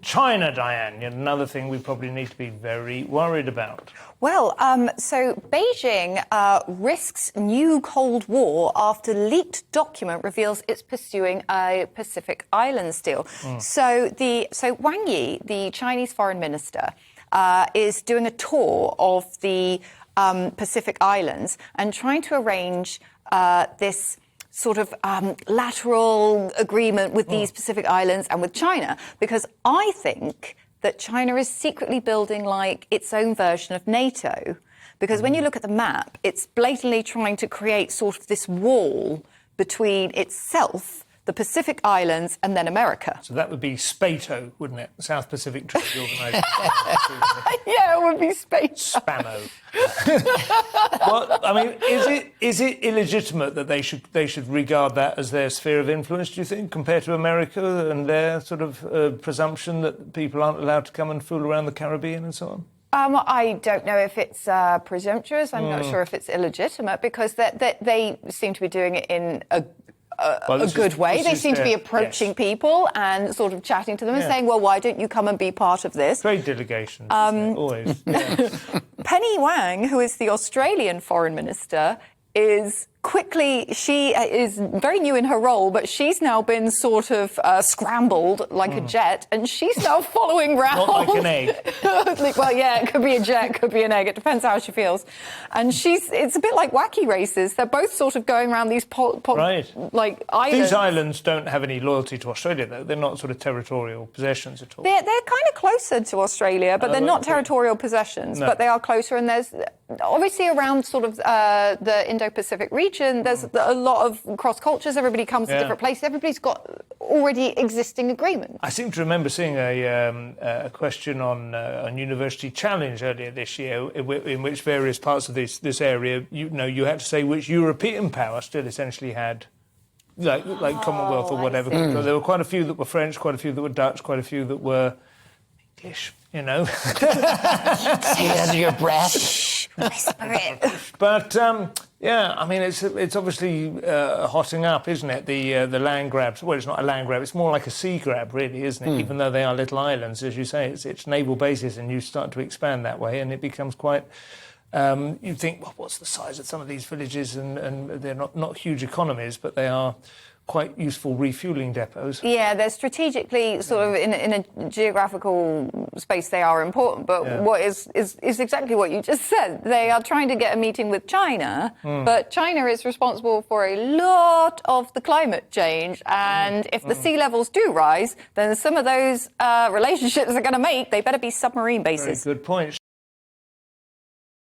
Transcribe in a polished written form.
China, Diane, yet another thing we probably need to be very worried about. Well, so Beijing risks new Cold War after leaked document reveals it's pursuing a Pacific Islands deal. So Wang Yi, the Chinese foreign minister, is doing a tour of the Pacific Islands and trying to arrange this sort of lateral agreement with these Pacific Islands and with China, because I think that China is secretly building like its own version of NATO. Because when you look at the map, it's blatantly trying to create sort of this wall between itself, the Pacific Islands, and then America. So that would be SPATO, wouldn't it? South Pacific Treaty Organisation. Yeah, it would be space. Spamo. Well, I mean, is it illegitimate that they should regard that as their sphere of influence, do you think, compared to America and their sort of presumption that people aren't allowed to come and fool around the Caribbean and so on? I don't know if it's presumptuous. I'm not sure if it's illegitimate, because they seem to be doing it in a good way. They seem to be approaching people and sort of chatting to them and saying, well, why don't you come and be part of this? Trade delegations, always. Yeah. Penny Wang, who is the Australian foreign minister, she is very new in her role, but she's now been sort of scrambled like a jet, and she's now following round. Not like an egg. Well, yeah, it could be a jet, could be an egg. It depends how she feels. And it's a bit like wacky races. They're both sort of going around these like islands. These islands don't have any loyalty to Australia, though. They're not sort of territorial possessions at all. They're kind of closer to Australia, but they're not territorial possessions. No. But they are closer, and there's obviously around sort of the Indo-Pacific region, there's a lot of cross cultures. Everybody comes to different places. Everybody's got already existing agreements. I seem to remember seeing a question on University Challenge earlier this year, in which various parts of this area, you had to say which European power still essentially had like Commonwealth or whatever. So there were quite a few that were French, quite a few that were Dutch, quite a few that were English. Say it under your breath. Whisper it. But I mean, it's obviously hotting up, isn't it? The land grabs. Well, it's not a land grab. It's more like a sea grab, really, isn't it? Even though they are little islands, as you say, it's naval bases, and you start to expand that way, and it becomes quite. You think, well, what's the size of some of these villages? And they're not huge economies, but they are quite useful refuelling depots. Yeah, they're strategically sort of in a geographical space. They are important, but what is exactly what you just said. They are trying to get a meeting with China, but China is responsible for a lot of the climate change, and if the sea levels do rise, then some of those relationships they're going to make, they better be submarine bases. Very good point.